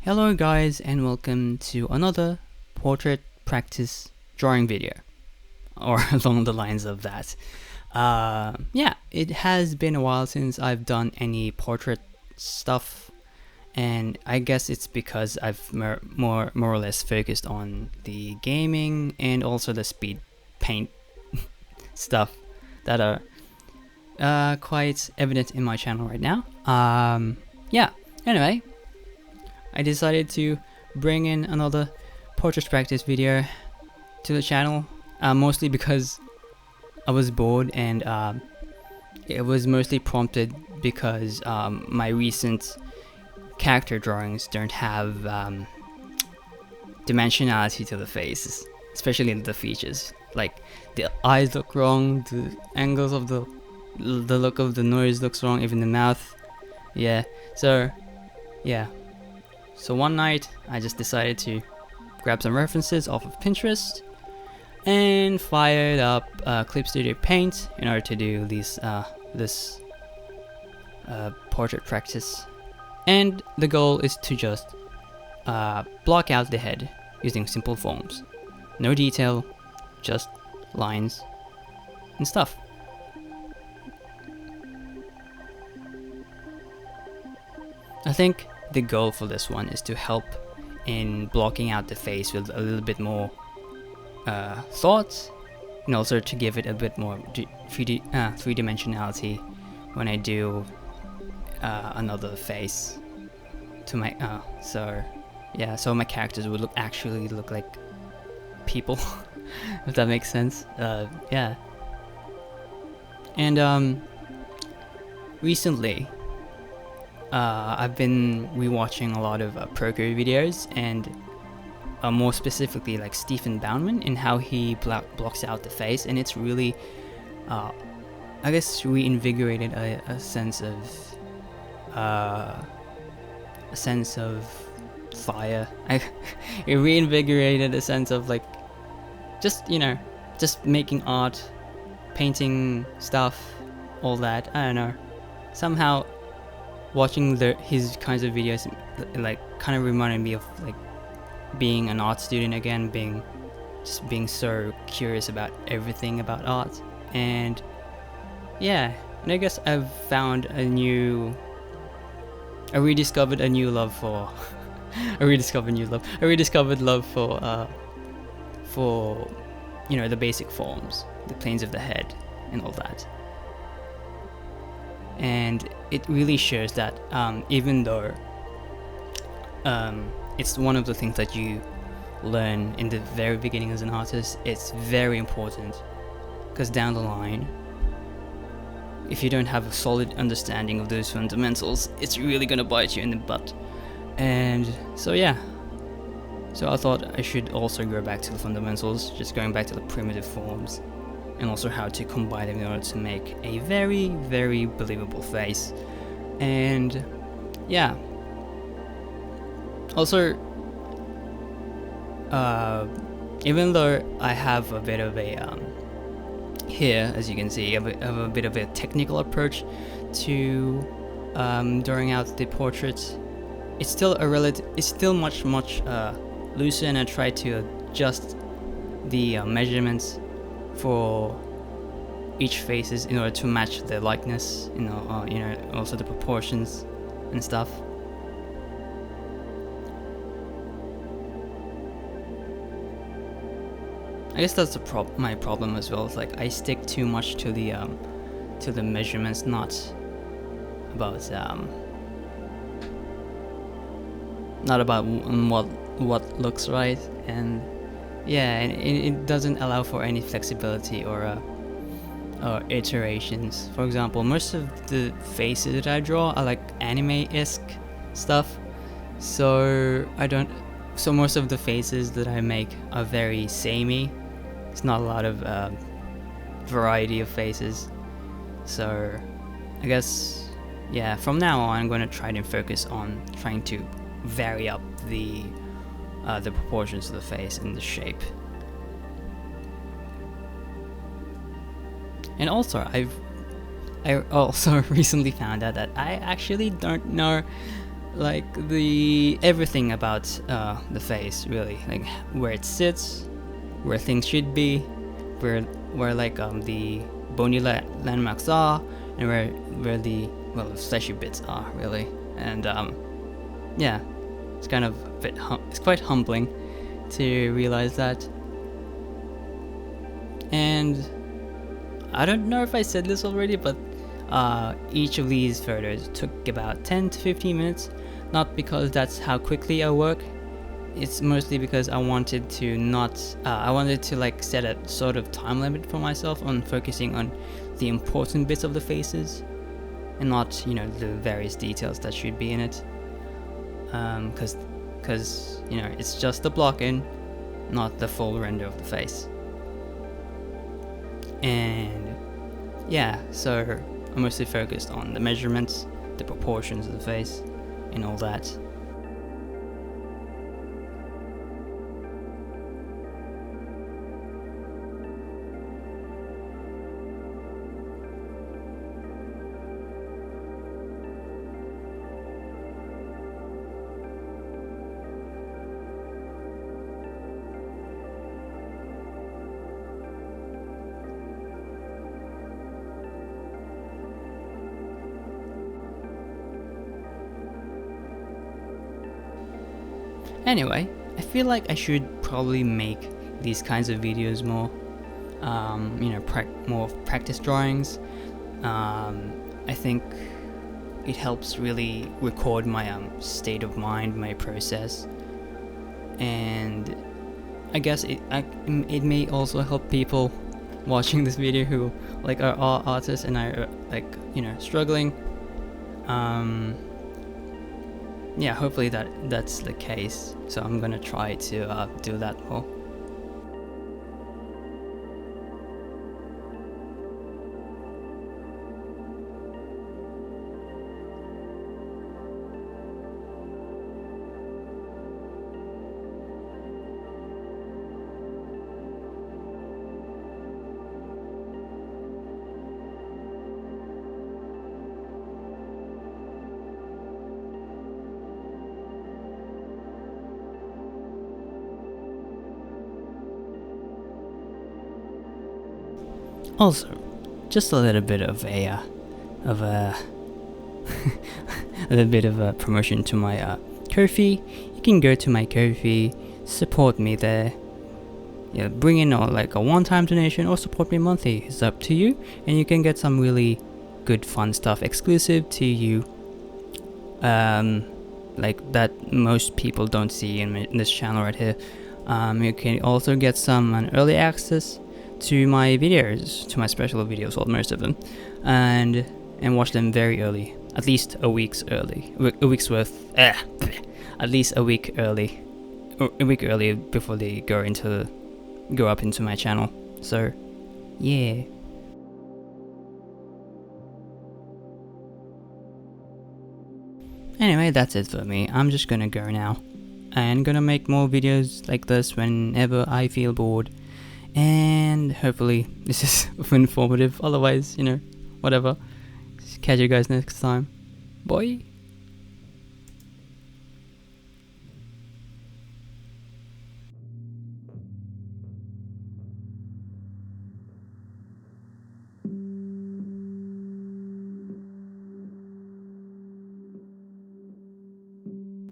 Hello guys and welcome to another portrait practice drawing video, or along the lines of that. Yeah, it has been a while since I've done any portrait stuff, and I guess it's because I've more or less focused on the gaming and also the speed paint stuff that are quite evident in my channel right now. Yeah, anyway, I decided to bring in another portrait practice video to the channel, mostly because I was bored, and it was mostly prompted because my recent character drawings don't have dimensionality to the faces, especially in the features. Like the eyes look wrong, the angles of the look of the nose looks wrong, even the mouth. Yeah, so one night I just decided to grab some references off of Pinterest and fired up Clip Studio Paint in order to do this portrait practice. And the goal is to just block out the head using simple forms. No detail, just lines and stuff. I think the goal for this one is to help in blocking out the face with a little bit more thought, and also to give it a bit more three-dimensionality when I do another face to my so my characters would actually look like people, if that makes sense. Yeah. And recently I've been rewatching a lot of Procure videos, and more specifically like Stephen Bauman and how he blocks out the face, and it's really I guess reinvigorated a sense of fire. It reinvigorated a sense of like just making art, painting stuff, all that. I don't know, somehow watching his kinds of videos like kind of reminded me of like being an art student again, being so curious about everything about art. And yeah, and I guess I've found a rediscovered love for the basic forms, the planes of the head and all that. And it really shows that even though it's one of the things that you learn in the very beginning as an artist, it's very important, because down the line, if you don't have a solid understanding of those fundamentals, it's really gonna bite you in the butt. And so yeah, so I thought I should also go back to the fundamentals, just going back to the primitive forms, and also how to combine them in order to make a very, very believable face. And yeah, also even though I have a bit of a here, as you can see, I have a bit of a technical approach to drawing out the portraits, it's still much looser, and I try to adjust the measurements for each faces in order to match the likeness, also the proportions and stuff. I guess that's my problem as well. It's like I stick too much to the measurements, not about what looks right. And yeah, and it doesn't allow for any flexibility or iterations. For example, most of the faces that I draw are like anime-esque stuff, so most of the faces that I make are very samey. It's not a lot of variety of faces. So I guess, yeah, from now on I'm going to try to focus on trying to vary up the proportions of the face and the shape. And also I also recently found out that I actually don't know like the everything about the face, really, like where it sits, where things should be, where like the bony landmarks are, and where the fleshy bits are, really. And yeah, it's kind of a bit it's quite humbling to realize that. And I don't know if I said this already, but each of these photos took about 10 to 15 minutes. Not because that's how quickly I work. It's mostly because I wanted to like set a sort of time limit for myself on focusing on the important bits of the faces, and not, you know, the various details that should be in it. Because you know, it's just the block in, not the full render of the face. And yeah, so I'm mostly focused on the measurements, the proportions of the face, and all that. Anyway, I feel like I should probably make these kinds of videos more, you know, more practice drawings. I think it helps really record my state of mind, my process, and I guess it may also help people watching this video who like are artists and are like, you know, struggling. Yeah, hopefully that's the case. So I'm gonna try to do that more. Also, just a little bit of a a little bit of a promotion to my Ko-fi. You can go to my Ko-fi, support me there. Yeah, bring in like a one-time donation or support me monthly. It's up to you, and you can get some really good, fun stuff exclusive to you. Like that most people don't see in this channel right here. You can also get some early access to my videos, to my special videos, well, most of them, and watch them very early, at least a week's early, at least a week early before they go up into my channel. So, yeah. Anyway, that's it for me. I'm just gonna go now, and gonna make more videos like this whenever I feel bored. And hopefully this is informative. Otherwise, you know, whatever. Catch you guys next time. Bye.